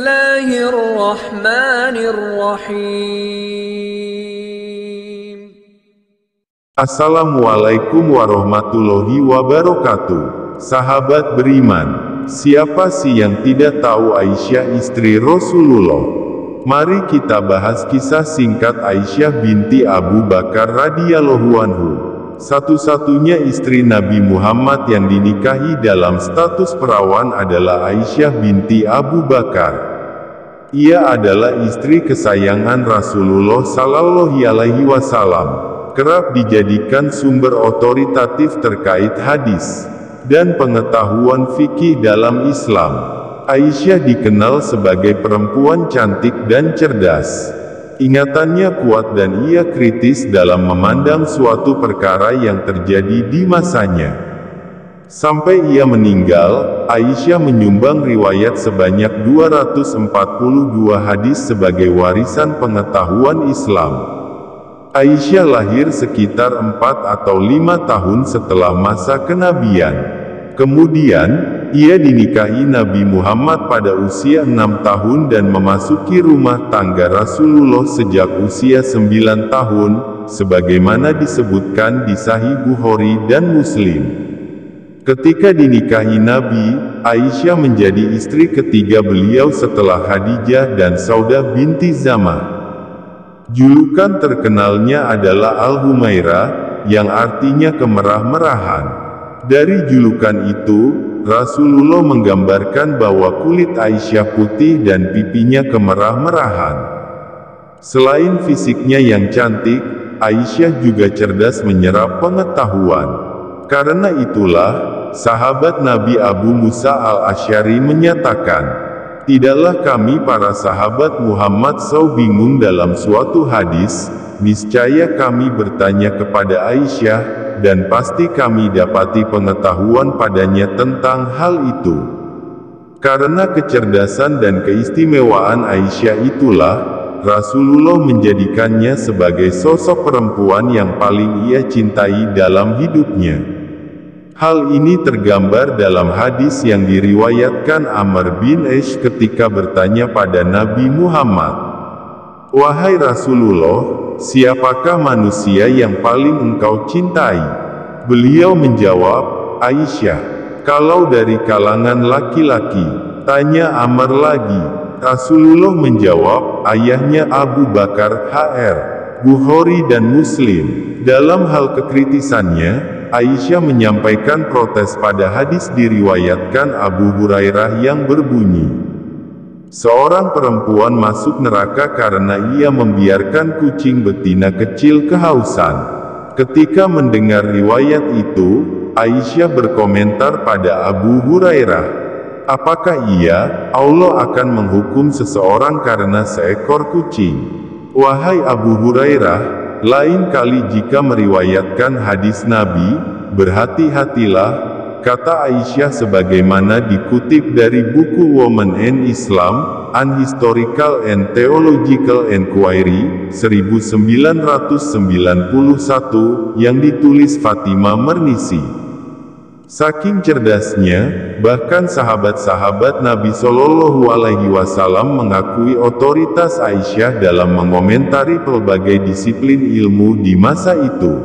Bismillahirrahmanirrahim. Assalamualaikum warahmatullahi wabarakatuh. Sahabat beriman, siapa sih yang tidak tahu Aisyah istri Rasulullah? Mari kita bahas kisah singkat Aisyah binti Abu Bakar radhiyallahu anhu, satu-satunya istri Nabi Muhammad yang dinikahi dalam status perawan adalah Aisyah binti Abu Bakar. Ia adalah istri kesayangan Rasulullah Sallallahu Alaihi Wasallam, kerap dijadikan sumber otoritatif terkait hadis dan pengetahuan fikih dalam Islam. Aisyah dikenal sebagai perempuan cantik dan cerdas. Ingatannya kuat dan ia kritis dalam memandang suatu perkara yang terjadi di masanya. Sampai ia meninggal, Aisyah menyumbang riwayat sebanyak 242 hadis sebagai warisan pengetahuan Islam. Aisyah lahir sekitar 4 atau 5 tahun setelah masa kenabian. Kemudian, ia dinikahi Nabi Muhammad pada usia 6 tahun dan memasuki rumah tangga Rasulullah sejak usia 9 tahun, sebagaimana disebutkan di Sahih Bukhari dan Muslim. Ketika dinikahi Nabi, Aisyah menjadi istri ketiga beliau setelah Khadijah dan Saudah binti Zamah. Julukan terkenalnya adalah Al-Humairah, yang artinya kemerah-merahan. Dari julukan itu, Rasulullah menggambarkan bahwa kulit Aisyah putih dan pipinya kemerah-merahan. Selain fisiknya yang cantik, Aisyah juga cerdas menyerap pengetahuan. Karena itulah, sahabat Nabi Abu Musa al-Asy'ari menyatakan, "Tidaklah kami para sahabat Muhammad bingung dalam suatu hadis, niscaya kami bertanya kepada Aisyah, dan pasti kami dapati pengetahuan padanya tentang hal itu." Karena kecerdasan dan keistimewaan Aisyah itulah, Rasulullah menjadikannya sebagai sosok perempuan yang paling ia cintai dalam hidupnya. Hal ini tergambar dalam hadis yang diriwayatkan Amr bin Aish ketika bertanya pada Nabi Muhammad, "Wahai Rasulullah, siapakah manusia yang paling engkau cintai?" Beliau menjawab, "Aisyah." "Kalau dari kalangan laki-laki?" tanya Amr lagi. Rasulullah menjawab, "Ayahnya Abu Bakar." Hr. Bukhari dan Muslim. Dalam hal kekritisannya, Aisyah menyampaikan protes pada hadis diriwayatkan Abu Hurairah yang berbunyi, "Seorang perempuan masuk neraka karena ia membiarkan kucing betina kecil kehausan." Ketika mendengar riwayat itu, Aisyah berkomentar pada Abu Hurairah, "Apakah Allah akan menghukum seseorang karena seekor kucing?" "Wahai Abu Hurairah, lain kali jika meriwayatkan hadis Nabi, berhati-hatilah," kata Aisyah sebagaimana dikutip dari buku Women in Islam, An Historical and Theological Enquiry, 1991, yang ditulis Fatimah Mernisi. Saking cerdasnya, bahkan sahabat-sahabat Nabi Shallallahu Alaihi Wasallam mengakui otoritas Aisyah dalam mengomentari pelbagai disiplin ilmu di masa itu.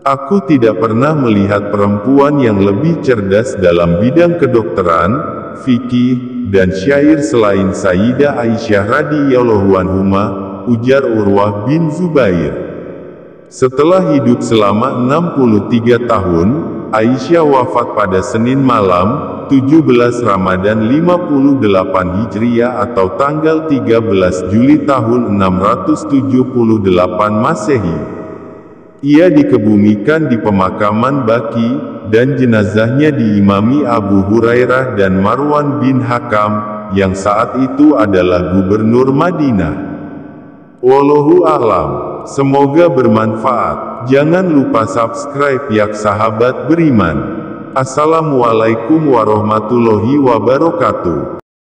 "Aku tidak pernah melihat perempuan yang lebih cerdas dalam bidang kedokteran, fikih, dan syair selain Sayyidah Aisyah radhiyallahu anha," ujar Urwah bin Zubair. Setelah hidup selama 63 tahun, Aisyah wafat pada Senin malam, 17 Ramadan 58 Hijriah atau tanggal 13 Juli tahun 678 Masehi. Ia dikebumikan di pemakaman Baqi, dan jenazahnya diimami Abu Hurairah dan Marwan bin Hakam, yang saat itu adalah gubernur Madinah. Wallahu a'lam. Semoga bermanfaat. Jangan lupa subscribe ya sahabat beriman. Assalamualaikum warahmatullahi wabarakatuh.